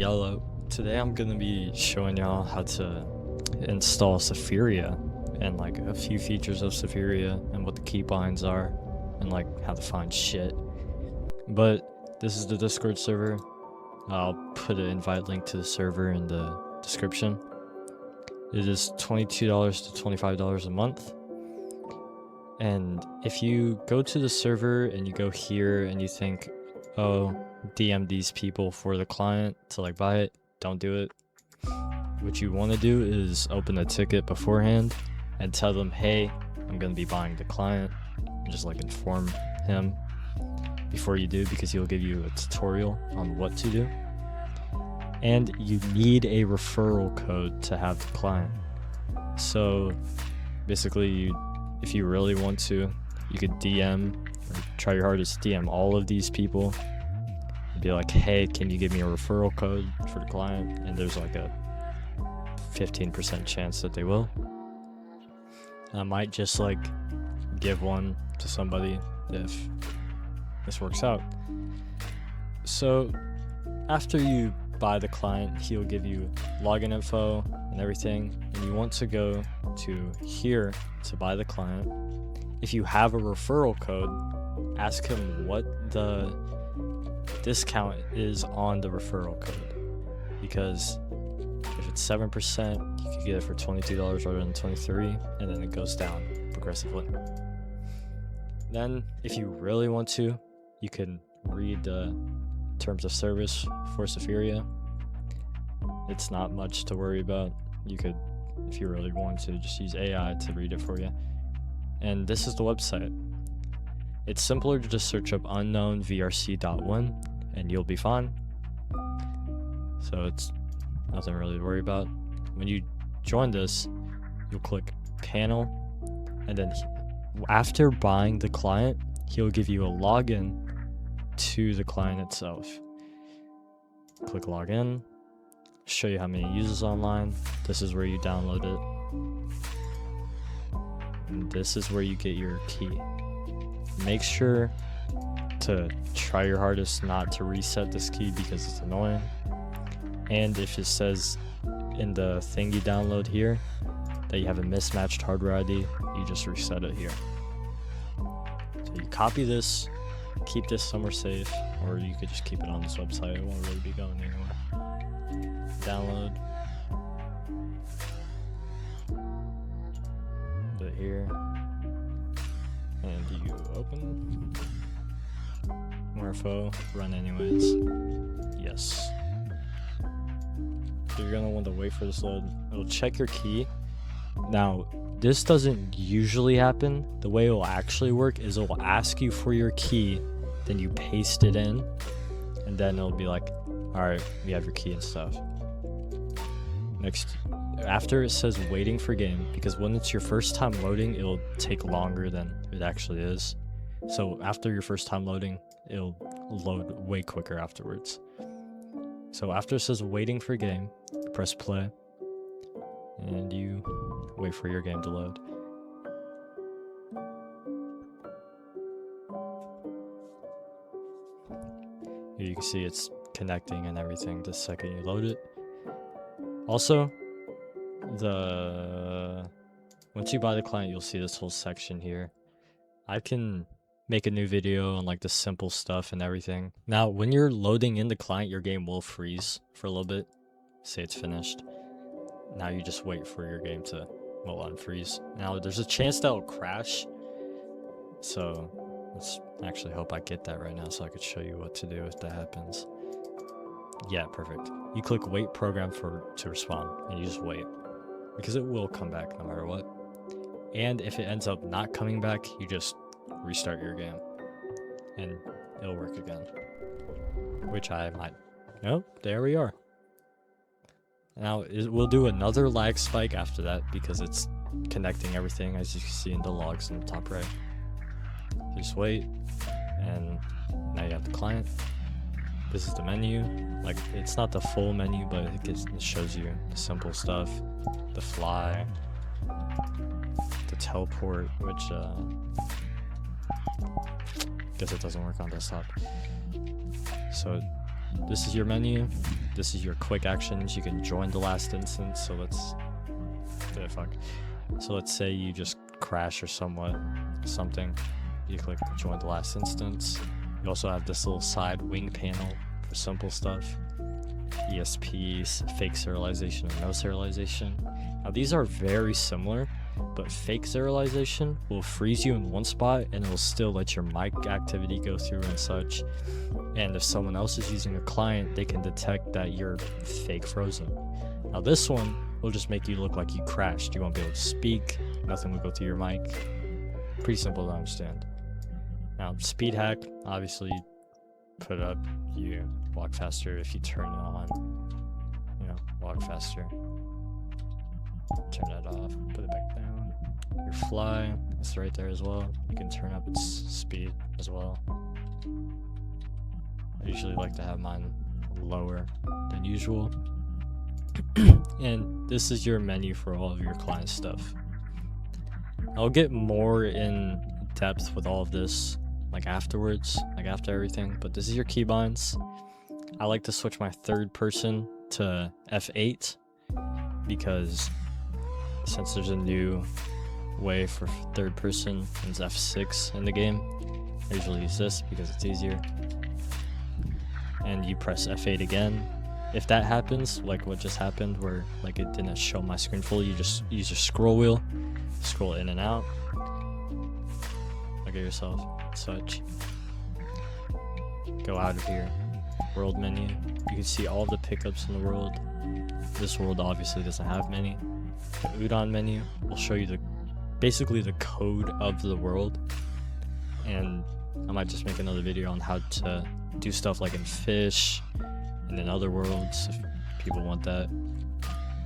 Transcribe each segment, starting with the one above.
Yellow. Today I'm gonna be showing y'all how to install Sephiria and like a few features of Sephiria and what the keybinds are and like how to find shit. But this is the Discord server. I'll put an invite link to the server in the description. It is $22 to $25 a month. And if you go to the server and you go here and you think, oh, DM these people for the client to like buy it, don't do it. What you want to do is open a ticket beforehand and tell them, hey, I'm going to be buying the client, and just like inform him before you do, because he'll give you a tutorial on what to do. And you need a referral code to have the client. So basically, if you really want to, you could DM or try your hardest to DM all of these people and be like, hey, can you give me a referral code for the client? And there's like a 15% chance that they will. I might just like give one to somebody if this works out. So after you buy the client, he'll give you login info and everything, and you want to go to here to buy the client. If you have a referral code, ask him what the discount is on the referral code, because if it's 7%, you could get it for $22 rather than $23, and then it goes down progressively. Then if you really want to, you can read the terms of service for Sephiria. It's not much to worry about. You could, if you really want to, just use AI to read it for you. And this is the website. It's simpler to just search up unknown VRC.win and you'll be fine. So it's nothing really to worry about. When you join this, you'll click panel, and then after buying the client, he'll give you a login to the client itself. Click login, show you how many users online. This is where you download it. And this is where you get your key. Make sure to try your hardest not to reset this key because it's annoying. And if it says in the thing you download here that you have a mismatched hardware ID, you just reset it here. So you copy this, keep this somewhere safe, or you could just keep it on this website. It won't really be going anywhere. Download. Put it here. And you open. More info. Run anyways. Yes. So you're gonna want to wait for this load. It'll check your key. Now, this doesn't usually happen. The way it will actually work is it will ask you for your key, then you paste it in, and then it'll be like, all right, we have your key and stuff. Next, after it says waiting for game, because when it's your first time loading, it'll take longer than it actually is. So after your first time loading, it'll load way quicker afterwards. So after it says waiting for game, press play, and you wait for your game to load. Here you can see it's connecting and everything the second you load it. Also, once you buy the client, you'll see this whole section here. I can make a new video on like the simple stuff and everything. Now, when you're loading in the client, your game will freeze for a little bit. Say it's finished. Now you just wait for your game to, well, unfreeze. Now there's a chance that it'll crash. So let's actually hope I get that right now so I could show you what to do if that happens. Yeah, perfect. You click wait program to respond, and you just wait, because it will come back no matter what. And if it ends up not coming back, you just restart your game and it'll work again, which I might. Nope, there we are. Now we'll do another lag spike after that because it's connecting everything, as you can see in the logs in the top right. Just wait, and now you have the client. This is the menu. Like, it's not the full menu, but it shows you the simple stuff, the fly, the teleport, which guess it doesn't work on desktop. So this is your menu. This is your quick actions. You can join the last instance. So let's say you just crash or something. You click join the last instance. You also have this little side wing panel for simple stuff. ESPs, fake serialization and no serialization. Now these are very similar, but fake serialization will freeze you in one spot and it will still let your mic activity go through and such. And if someone else is using a client, they can detect that you're fake frozen. Now this one will just make you look like you crashed. You won't be able to speak, nothing will go through your mic. Pretty simple to understand. Now speed hack, obviously put up, you walk faster if you turn it on, walk faster. Turn that off, put it back down. Your fly, it's right there as well. You can turn up its speed as well. I usually like to have mine lower than usual. And this is your menu for all of your client stuff. I'll get more in depth with all of this afterwards, after everything, but this is your keybinds. I like to switch my third person to F8 because since there's a new way for third person, it's F6 in the game. I usually use this because it's easier. And you press F8 again. If that happens, like what just happened where it didn't show my screen fully, you just use your scroll wheel, scroll in and out. Look at yourself, such. Go out of here. World menu. You can see all the pickups in the world. This world obviously doesn't have many. The Udon menu will show you basically the code of the world. And I might just make another video on how to do stuff like in Fish and in other worlds if people want that.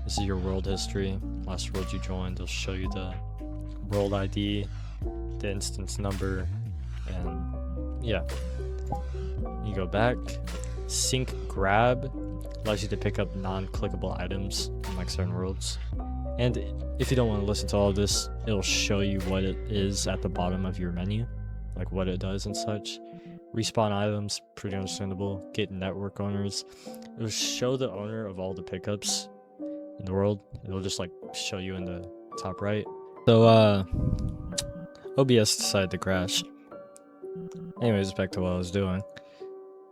This is your world history. Last world you joined, it'll show you the world ID, the instance number, and yeah. You go back. Sync grab allows you to pick up non-clickable items in certain worlds. And if you don't want to listen to all of this, it'll show you what it is at the bottom of your menu, what it does and such. Respawn items, pretty understandable. Get network owners. It'll show the owner of all the pickups in the world. It'll just show you in the top right. So OBS decided to crash. Anyways, back to what I was doing.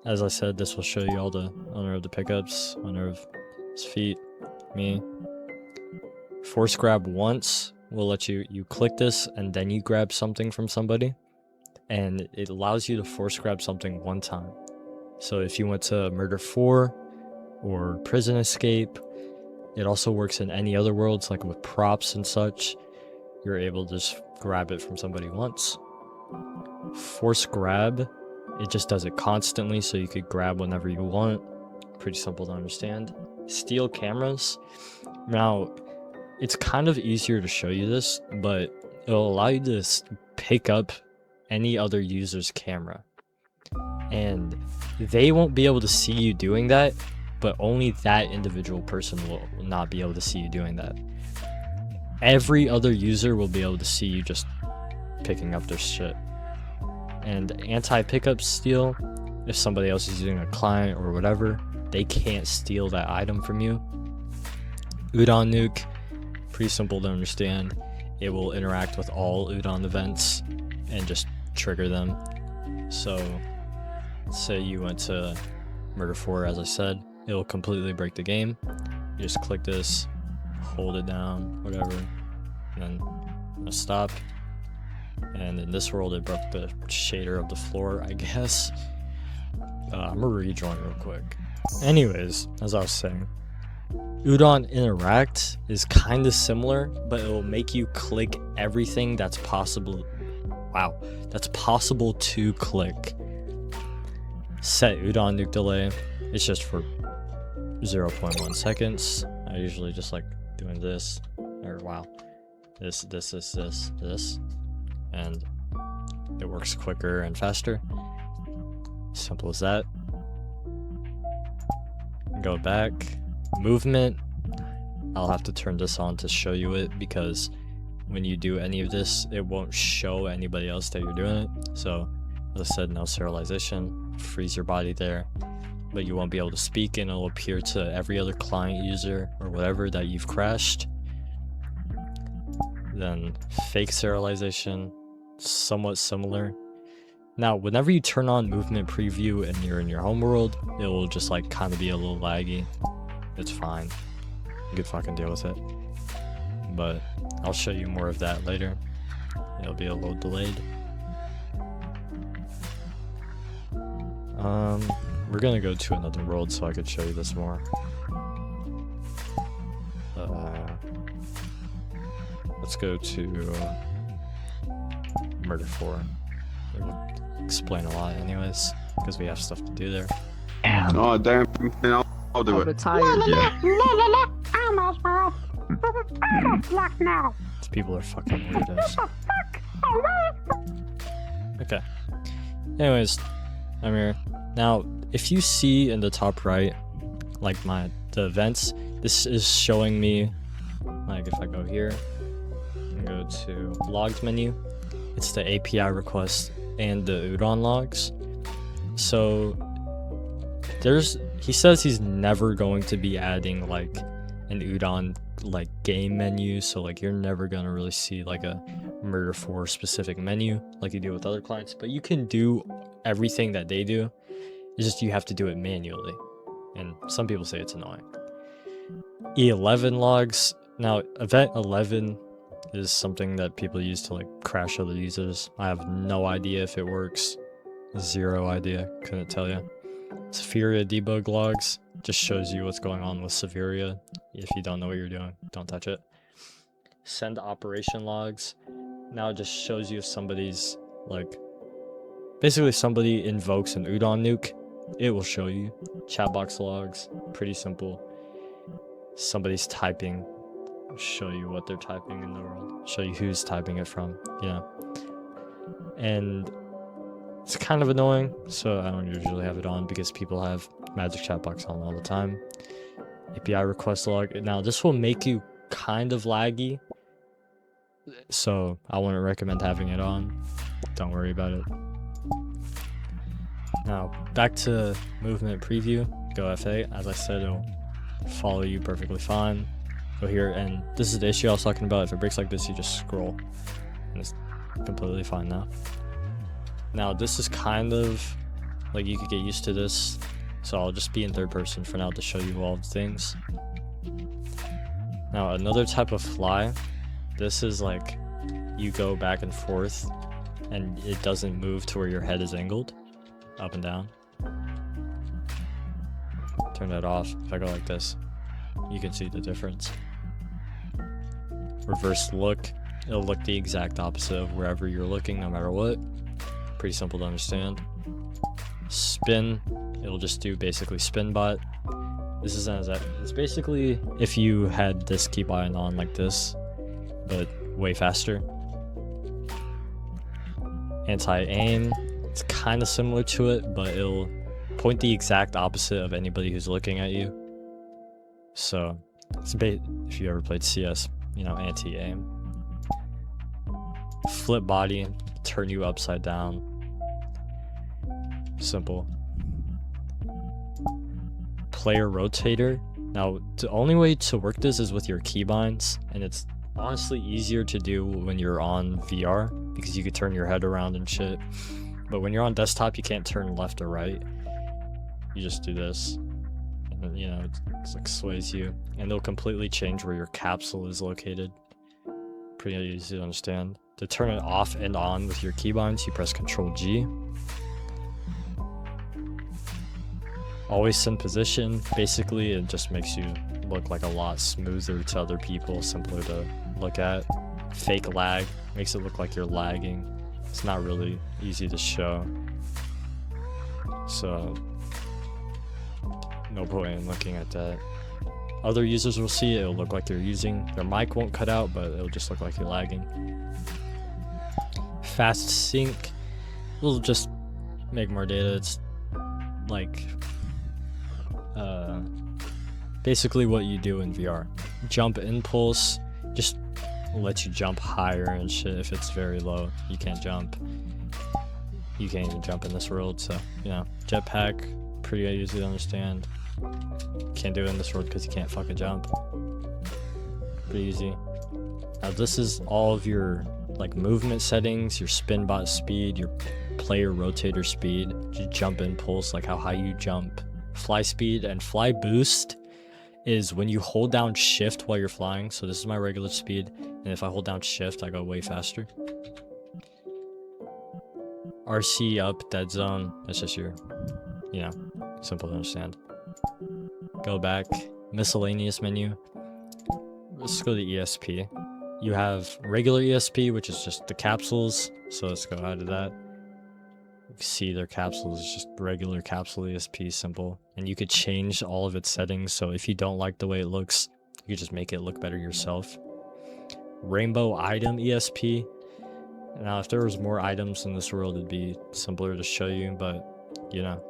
As I said, this will show you all the owner of the pickups, owner of his feet, me. Force grab once will let you click this and then you grab something from somebody. And it allows you to force grab something one time. So if you went to Murder 4 or Prison Escape, it also works in any other worlds, with props and such. You're able to just grab it from somebody once. Force grab, it just does it constantly, so you could grab whenever you want. Pretty simple to understand. Steal cameras. Now, it's kind of easier to show you this, but it'll allow you to pick up any other user's camera. And they won't be able to see you doing that, but only that individual person will not be able to see you doing that. Every other user will be able to see you just picking up their shit. And anti-pickup steal, if somebody else is using a client or whatever, they can't steal that item from you. Udon nuke, pretty simple to understand. It will interact with all Udon events and just trigger them. So say you went to Murder 4, as I said, it will completely break the game. You just click this, hold it down, whatever, and then stop. And in this world, it broke the shader of the floor, I guess. I'm gonna rejoin real quick. Anyways, as I was saying, Udon Interact is kind of similar, but it will make you click everything that's possible. Wow, that's possible to click. Set Udon nuke delay. It's just for 0.1 seconds. I usually just like doing this, or wow, this, and it works quicker and faster. Simple as that. Go back. Movement. I'll have to turn this on to show you it, because when you do any of this, it won't show anybody else that you're doing it. So, as I said, no serialization. Freeze your body there. but you won't be able to speak, and it'll appear to every other client user or whatever that you've crashed. Then fake serialization, somewhat similar. Now, whenever you turn on movement preview and you're in your home world, it will just like kind of be a little laggy. It's fine. You could fucking deal with it. But I'll show you more of that later. It'll be a little delayed. We're gonna go to another world so I could show you this more. Let's go to Murder 4. Explain a lot anyways, because we have stuff to do there. Oh damn, I'll do it. Retired. Yeah. Black now. These people are fucking weirdos. Okay. Anyways, I'm here. Now, if you see in the top right, like the events, this is showing me, like if I go here and go to logs menu, it's the API request and the udon logs. So he says he's never going to be adding like an udon like game menu, so like you're never gonna really see like a Murder 4 specific menu like you do with other clients, but you can do everything that they do. It's just you have to do it manually, and some people say it's annoying. E11 logs. Now event 11 is something that people use to like crash other users. I have no idea if it works. Zero idea, couldn't tell you. Sephiria debug logs just shows you what's going on with Sephiria. If you don't know what you're doing, don't touch it. Send operation logs. Now it just shows you if somebody's like, basically somebody invokes an udon nuke, it will show you. Chat box logs, pretty simple. Somebody's typing, show you what they're typing in the world, show you who's typing it from, you know. And it's kind of annoying, so I don't usually have it on because people have magic chat box on all the time. API request log. Now this will make you kind of laggy, so I wouldn't recommend having it on. Don't worry about it. Now back to movement preview. Go FA. As I said, it'll follow you perfectly fine. Go here, and this is the issue I was talking about. If it breaks like this, you just scroll, and it's completely fine now. Now this is kind of like you could get used to this, so I'll just be in third person for now to show you all the things. Now another type of fly, this is like you go back and forth and it doesn't move to where your head is angled, up and down. Turn that off. If I go like this, you can see the difference. Reverse look, it'll look the exact opposite of wherever you're looking, no matter what. Pretty simple to understand. Spin, it'll just do basically spin bot. This is it's basically if you had this keybind on like this, but way faster. Anti-aim, it's kind of similar to it, but it'll point the exact opposite of anybody who's looking at you. So it's if you ever played CS, you know, anti-aim. Flip body, turn you upside down. Simple. Player rotator. Now the only way to work this is with your keybinds, and it's honestly easier to do when you're on VR because you could turn your head around and shit. But when you're on desktop, you can't turn left or right. You just do this, and then, you know, it's like sways you, and it'll completely change where your capsule is located. Pretty easy to understand. To turn it off and on with your keybinds, you press Ctrl G. Always send position. Basically, it just makes you look like a lot smoother to other people, simpler to look at. Fake lag makes it look like you're lagging. It's not really easy to show, so no point in looking at that. Other users will see it, it'll look like they're using, their mic won't cut out, but it'll just look like you're lagging. Fast sync, it'll just make more data. It's like basically what you do in VR. Jump impulse just lets you jump higher and shit. If it's very low, you can't jump. You can't even jump in this world, so you know. Jetpack, pretty easy to understand. Can't do it in this world because you can't fucking jump. Pretty easy. Now this is all of your like movement settings, your spin bot speed, your player rotator speed, your jump impulse, like how high you jump, fly speed, and fly boost is when you hold down shift while you're flying. So this is my regular speed, and if I hold down shift I go way faster. RC up, dead zone, that's just your, you know, simple to understand. Go back, miscellaneous menu. Let's go to ESP. You have regular ESP, which is just the capsules, so let's go out of that. You can see their capsules is just regular capsule ESP, simple. And you could change all of its settings, so if you don't like the way it looks, you could just make it look better yourself. Rainbow item ESP. Now, if there was more items in this world, it'd be simpler to show you, but, you know.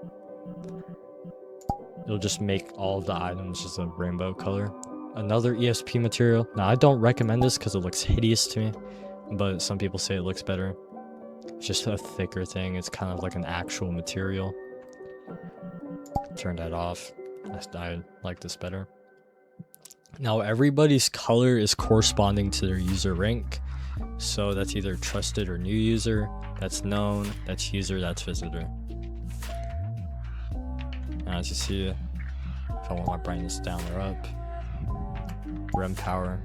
It'll just make all of the items just a rainbow color. Another ESP material. Now, I don't recommend this because it looks hideous to me, but some people say it looks better. It's just a thicker thing. It's kind of like an actual material. Turn that off. I like this better. Now, everybody's color is corresponding to their user rank. So that's either trusted or new user, that's known, that's user, that's visitor. Now, as you see, if I want my brightness down or up, rem power,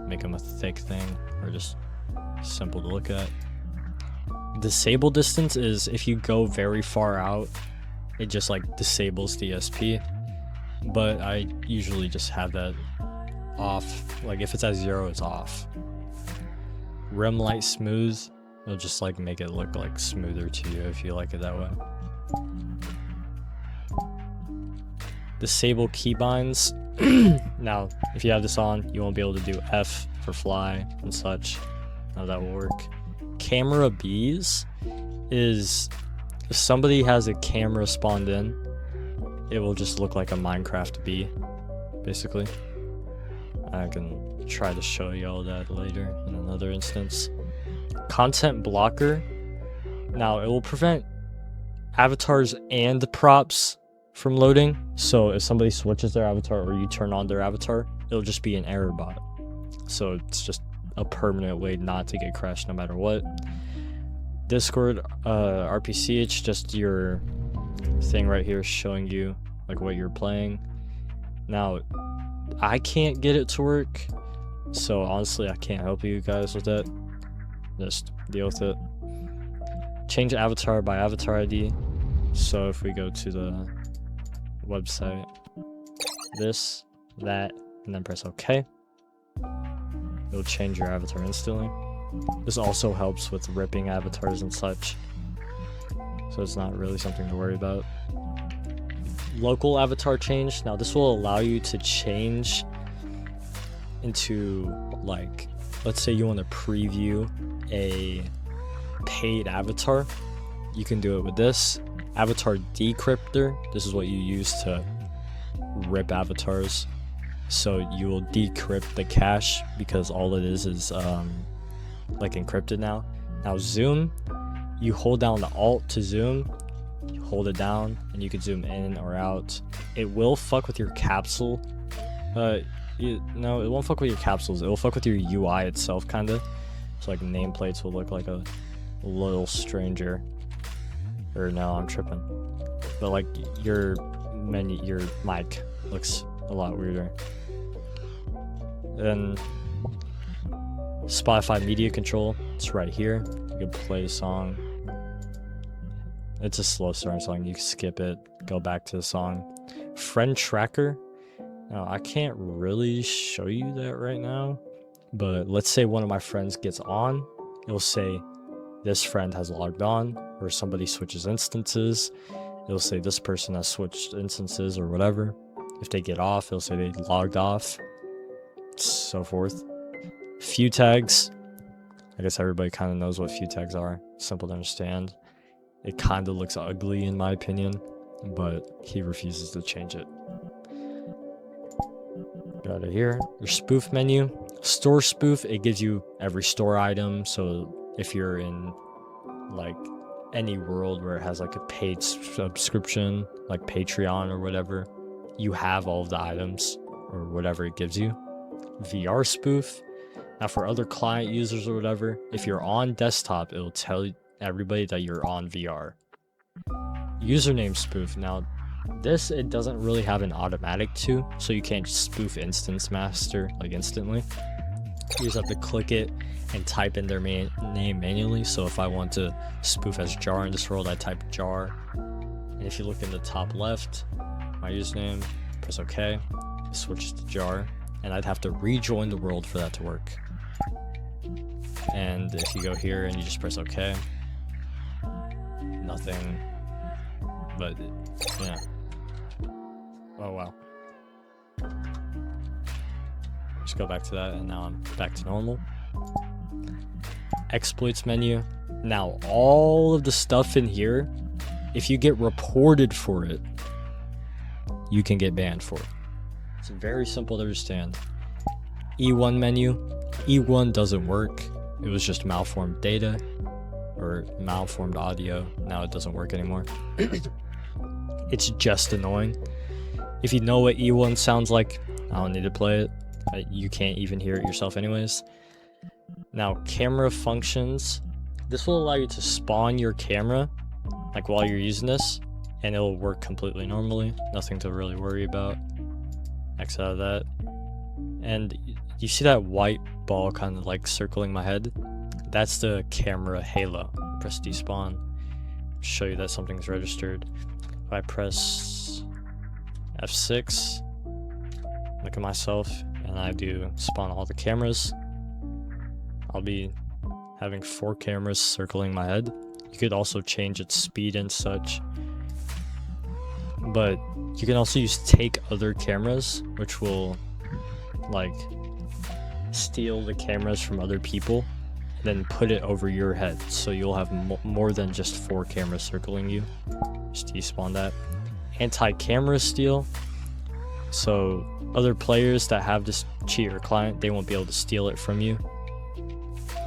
make them a thick thing, or just simple to look at. Disable distance is if you go very far out, it just like disables the ESP, but I usually just have that off. Like if it's at 0, it's off. Rim light smooth, it'll just like make it look like smoother to you if you like it that way. Disable keybinds. Now, if you have this on, you won't be able to do F for fly and such. How that will work. Camera bees is if somebody has a camera spawned in, it will just look like a Minecraft bee, basically. I can try to show you all that later in another instance. Content blocker. Now, it will prevent avatars and props from loading. So if somebody switches their avatar or you turn on their avatar, it'll just be an error bot. So it's just a permanent way not to get crashed no matter what. Discord RPC, it's just your thing right here showing you like what you're playing. Now, I can't get it to work, so honestly I can't help you guys with that. Just deal with it. Change avatar by avatar ID. So if we go to the website, this, that, and then press OK, it'll change your avatar instantly. This also helps with ripping avatars and such, so it's not really something to worry about. Local avatar change. Now this will allow you to change into, like, let's say you want to preview a paid avatar. You can do it with this avatar decryptor. This is what you use to rip avatars. So you will decrypt the cache because all it is like encrypted now. Now zoom, you hold down the Alt to zoom, you hold it down and you can zoom in or out. It will fuck with your capsule. No, it won't fuck with your capsules. It will fuck with your UI itself, kinda. So like nameplates will look like a little stranger. Or no, I'm tripping. But like your menu, your mic looks a lot weirder. Then Spotify media control, it's right here. You can play a song. It's a slow starting song, you can skip it, go back to the song. Friend tracker. Now I can't really show you that right now, but let's say one of my friends gets on, it'll say this friend has logged on, or somebody switches instances, it'll say this person has switched instances or whatever. If they get off, it'll say they logged off, so forth. Few tags. I guess everybody kind of knows what few tags are. Simple to understand. It kind of looks ugly in my opinion, but he refuses to change it. Go out of here. Your spoof menu. Store spoof, it gives you every store item. So if you're in like any world where it has like a paid subscription, like Patreon or whatever, you have all of the items or whatever it gives you. VR spoof. Now for other client users or whatever, if you're on desktop, it'll tell everybody that you're on VR. Username spoof. Now this, it doesn't really have an automatic to, so you can't spoof instance master like instantly. You just have to click it and type in their name manually. So if I want to spoof as jar in this world, I type jar. And if you look in the top left, my username, press OK, it switches to jar, and I'd have to rejoin the world for that to work. And if you go here and you just press OK, nothing, but yeah. Oh wow. Just go back to that, and now I'm back to normal. Exploits menu. Now all of the stuff in here, if you get reported for it, you can get banned for it. It's very simple to understand. E1 menu. E1 doesn't work. It was just malformed data or malformed audio. Now it doesn't work anymore. It's just annoying. If you know what E1 sounds like, I don't need to play it. You can't even hear it yourself anyways. Now, camera functions. This will allow you to spawn your camera like while you're using this, and it'll work completely normally. Nothing to really worry about. X out of that. And you see that white ball kind of like circling my head? That's the camera halo. Press despawn. Show you that something's registered. If I press F6, look at myself, and I do spawn all the cameras, I'll be having 4 cameras circling my head. You could also change its speed and such, but you can also use take other cameras, which will like steal the cameras from other people, then put it over your head, so you'll have more than just 4 cameras circling you. Just despawn that. Anti-camera steal. So other players that have this cheater client, they won't be able to steal it from you.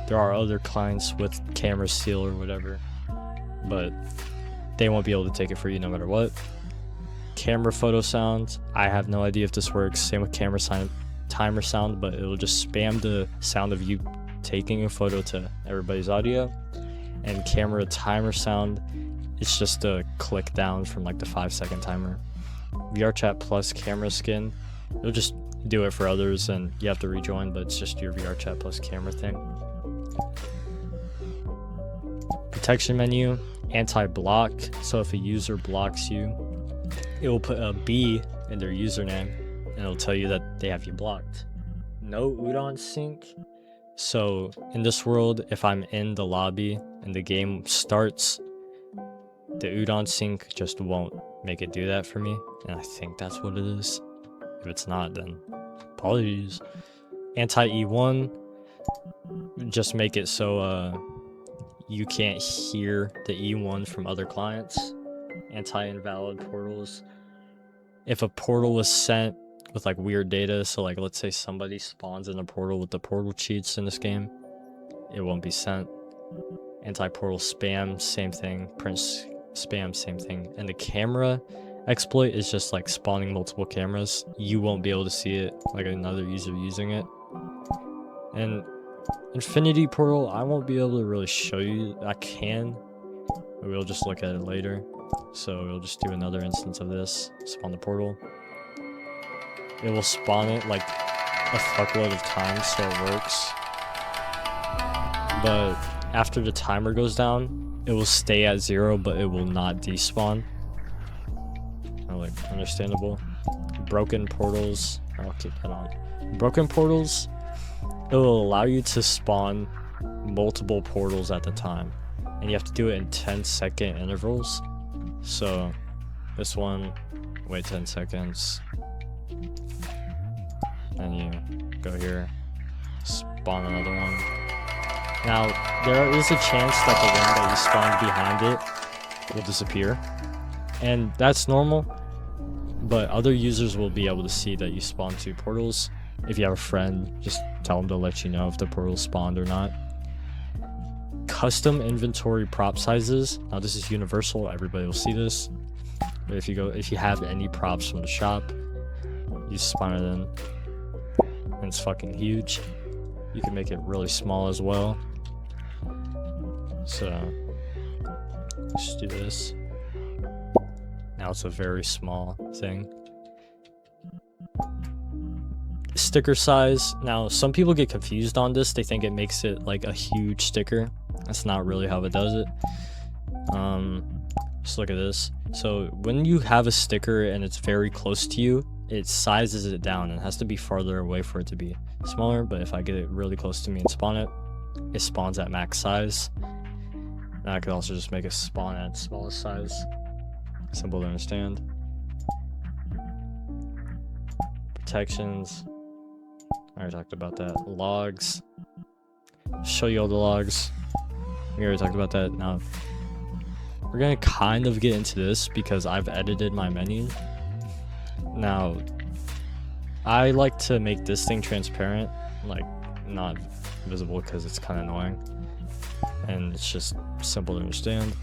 There are other clients with camera steal or whatever, but they won't be able to take it for you no matter what. Camera photo sound. I have no idea if this works. Same with camera timer sound, but it'll just spam the sound of you taking a photo to everybody's audio. And camera timer sound, it's just a click down from like the 5-second timer. VRChat plus camera skin, it'll just do it for others and you have to rejoin, but it's just your VRChat plus camera thing. Protection menu, anti-block. So if a user blocks you, it will put a B in their username and it'll tell you that they have you blocked. No udon sync. So in this world, if I'm in the lobby and the game starts, the udon sync just won't make it do that for me, and I think that's what it is. If it's not, then apologies. Anti-E1, just make it so you can't hear the E1 from other clients. Anti-invalid portals. If a portal was sent with like weird data, so like let's say somebody spawns in a portal with the portal cheats in this game, it won't be sent. Anti-portal spam, same thing. Print spam, same thing. And the camera exploit is just like spawning multiple cameras. You won't be able to see it like another user using it. And infinity portal, I won't be able to really show you. I can, but we'll just look at it later. So we'll just do another instance of this. Spawn the portal. It will spawn it like a fuckload of times, so it works. But after the timer goes down, it will stay at 0, but it will not despawn. Like, understandable. Broken portals, I'll keep that on. Broken portals, it will allow you to spawn multiple portals at the time, and you have to do it in 10-second intervals. So this one, wait 10 seconds, then you go here, spawn another one. Now there is a chance that the one that you spawned behind it will disappear, and that's normal, but other users will be able to see that you spawned 2 portals. If you have a friend, just tell them to let you know if the portal spawned or not. Custom inventory prop sizes. Now this is universal, everybody will see this. If you have any props from the shop, you spawn it in. And it's fucking huge. You can make it really small as well. So let's do this. Now it's a very small thing. Sticker size. Now some people get confused on this. They think it makes it like a huge sticker. That's not really how it does it. Just look at this. So when you have a sticker and it's very close to you, it sizes it down and has to be farther away for it to be smaller. But if I get it really close to me and spawn it, it spawns at max size. And I could also just make a spawn at smallest size. Simple to understand. Protections. I already talked about that. Logs. Show you all the logs. We already talked about that. Now we're gonna kind of get into this because I've edited my menu. Now I like to make this thing transparent, like not visible because it's kind of annoying and it's just simple to understand.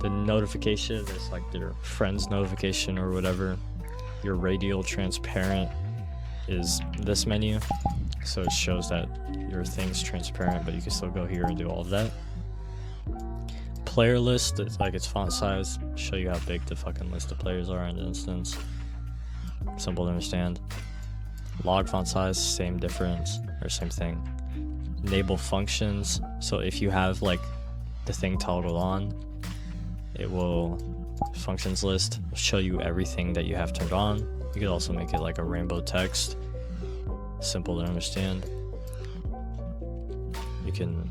The notification is like your friend's notification or whatever. Your radial transparent is this menu, so it shows that your thing's transparent, but you can still go here and do all of that. Player list, it's like its font size, show you how big the fucking list of players are in the instance. Simple to understand. Log font size, same difference, or same thing. Enable functions, so if you have like the thing toggled on, it will, functions list, show you everything that you have turned on. You could also make it like a rainbow text, simple to understand. You can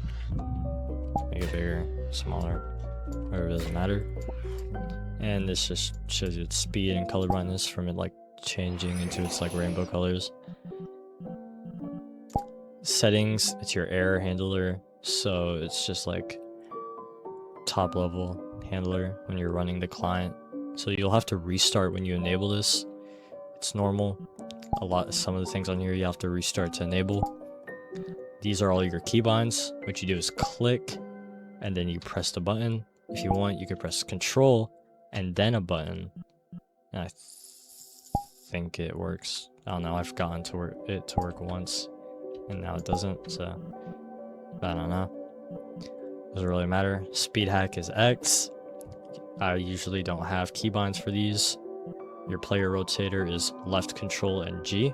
make it bigger, smaller, whatever, doesn't matter. And this just shows you its speed and color blindness from it like changing into its like rainbow colors. Settings, it's your error handler, so it's just like top level handler when you're running the client. So you'll have to restart when you enable this. It's normal. Some of the things on here you have to restart to enable. These are all your keybinds. What you do is click and then you press the button. If you want, you could press Control and then a button. And I think it works. I don't know, I've gotten it to work once and now it doesn't, so I don't know. Doesn't really matter. Speed hack is X. I usually don't have keybinds for these. Your player rotator is left control and G.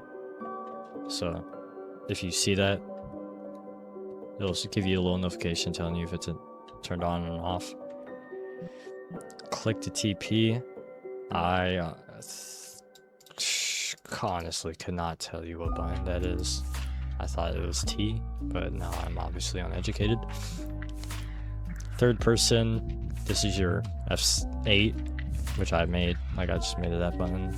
So if you see that, it'll also give you a little notification telling you if it's turned on and off. Click to TP. I honestly could not tell you what button that is. I thought it was T, but now I'm obviously uneducated. Third person, this is your F8, which I made. Like I just made it that button.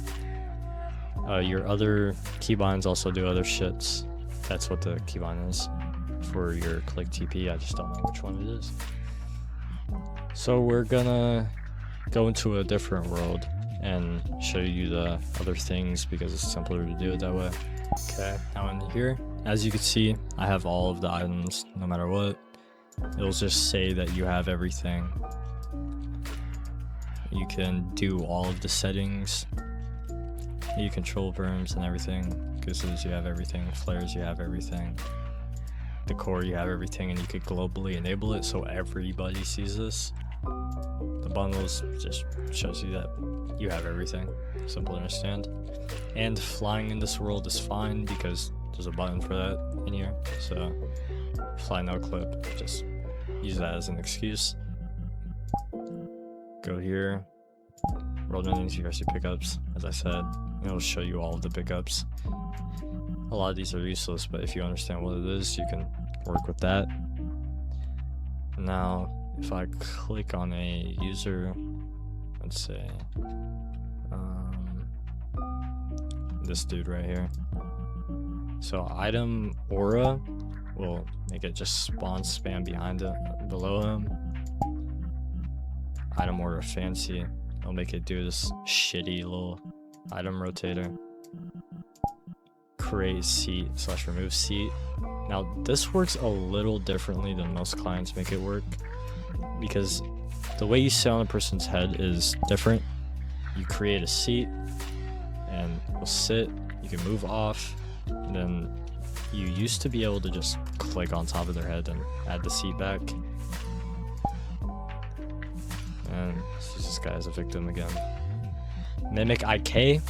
Your other keybinds also do other shits. That's what the keybind is for your click TP. I just don't know which one it is. So we're gonna go into a different world and show you the other things because it's simpler to do it that way. Okay, now in here, as you can see, I have all of the items no matter what. It'll just say that you have everything. You can do all of the settings. You control berms and everything. Gooses, you have everything. Flares, you have everything. Decor, you have everything, and you could globally enable it so everybody sees this. The bundles just shows you that you have everything. Simple to understand. And flying in this world is fine because there's a button for that in here. So fly no clip, just use that as an excuse. Go here, roll into VRC pickups, as I said, and it'll show you all of the pickups. A lot of these are useless, but if you understand what it is, you can work with that. Now, if I click on a user, let's say, this dude right here. So item aura will make it just spawn spam behind it, below him. Item order fancy, it'll make it do this shitty little item rotator. Create seat / remove seat. Now this works a little differently than most clients make it work because the way you sit on a person's head is different. you create a seat and you'll sit, you can move off, and then you used to be able to just click on top of their head and add the seat back. And this guy is a victim again. Mimic IK.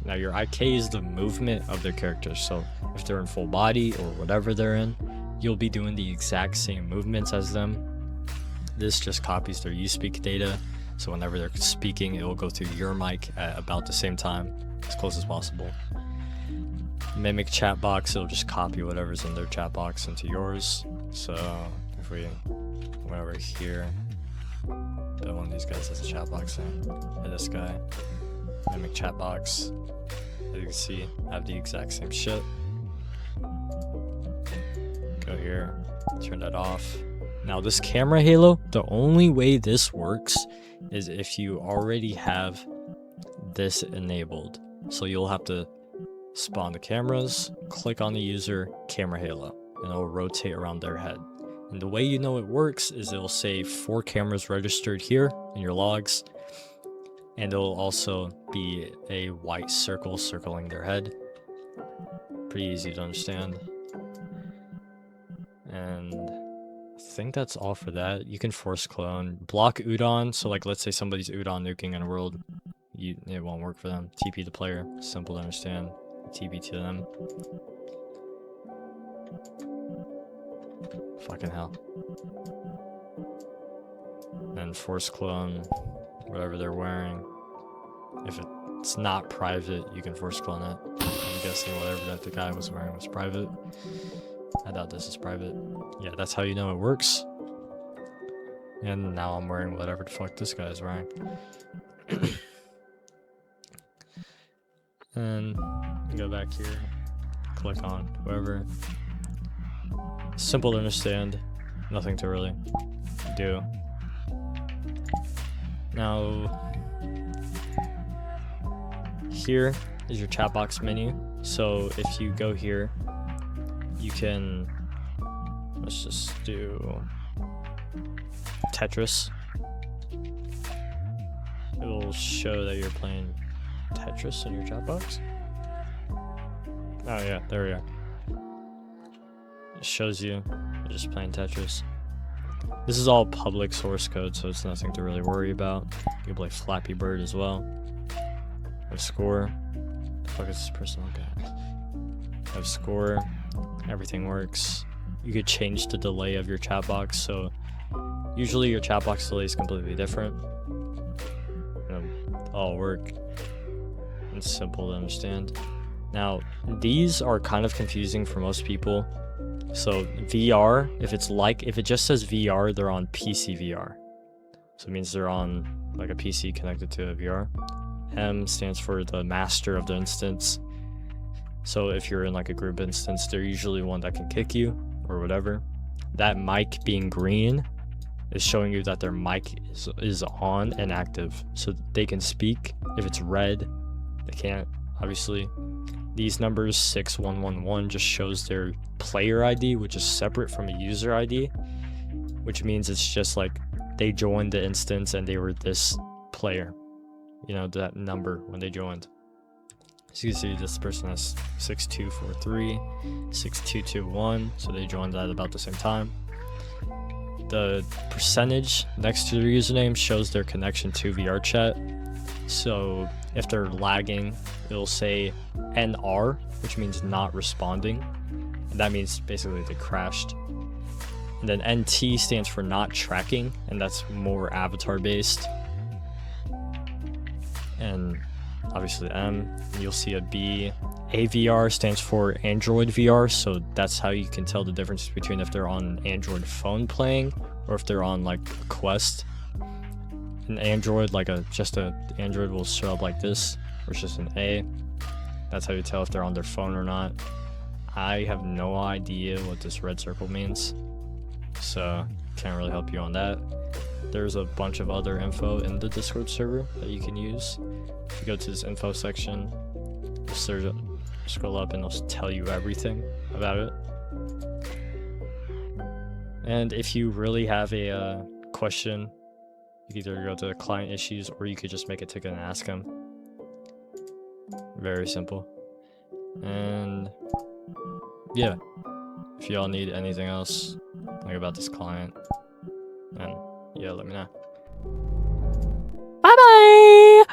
Now your IK is the movement of their characters, so if they're in full body or whatever they're in, you'll be doing the exact same movements as them. This just copies their uSpeak data, so whenever they're speaking, it will go through your mic at about the same time, as close as possible. Mimic chat box, it'll just copy whatever's in their chat box into yours. So if we went over here, bet one of these guys has a chat box in, and this guy, mimic chat box. As you can see, I have the exact same shit. Go here, turn that off. Now this camera halo, the only way this works is if you already have this enabled. So you'll have to spawn the cameras, click on the user, camera halo, and it'll rotate around their head. And the way you know it works is it'll say 4 cameras registered here in your logs, and it'll also be a white circle circling their head. Pretty easy to understand. And I think that's all for that. You can force clone, block udon. So like, let's say somebody's udon nuking in a world, it won't work for them. TP the player, simple to understand. TP to them. Fucking hell. And force clone whatever they're wearing. If it's not private, you can force clone it. I'm guessing whatever that the guy was wearing was private. I doubt this is private. Yeah, that's how you know it works. And now I'm wearing whatever the fuck this guy's wearing. And go back here, click on whoever. Simple to understand, nothing to really do. Now, here is your chat box menu. So if you go here, you can, let's just do Tetris. It'll show that you're playing Tetris in your chat box. Oh yeah, there we are. It shows you you're just playing Tetris. This is all public source code, so it's nothing to really worry about. You can play Flappy Bird as well. Have score. The fuck is this person looking at? Have score. Everything works. You could change the delay of your chat box, so usually your chat box delay is completely different. It'll all work. It's simple to understand. Now, these are kind of confusing for most people. So VR, if it just says VR, they're on PC VR. So it means they're on like a PC connected to a VR. M stands for the master of the instance. So if you're in like a group instance, they're usually one that can kick you or whatever. That mic being green is showing you that their mic is on and active, so they can speak. If it's red, they can't, obviously. These numbers 6111 just shows their player ID, which is separate from a user ID, which means it's just like they joined the instance and they were this player, you know, that number when they joined. So you can see this person has 6243, 6221, so they joined at about the same time. The percentage next to their username shows their connection to VRChat. So if they're lagging, it'll say NR, which means not responding. And that means basically they crashed. And then NT stands for not tracking, and that's more avatar based. And obviously M, and you'll see a B. AVR stands for Android VR, so that's how you can tell the difference between if they're on an Android phone playing or if they're on like a Quest. An Android, like just a Android will show up like this, or it's just an A. That's how you tell if they're on their phone or not. I have no idea what this red circle means, so can't really help you on that. There's a bunch of other info in the Discord server that you can use. If you go to this info section, scroll up and it'll tell you everything about it. And if you really have a question, you can either go to the client issues or you could just make a ticket and ask them. Very simple. And yeah, if y'all need anything else like about this client, then yeah, let me know. Bye bye!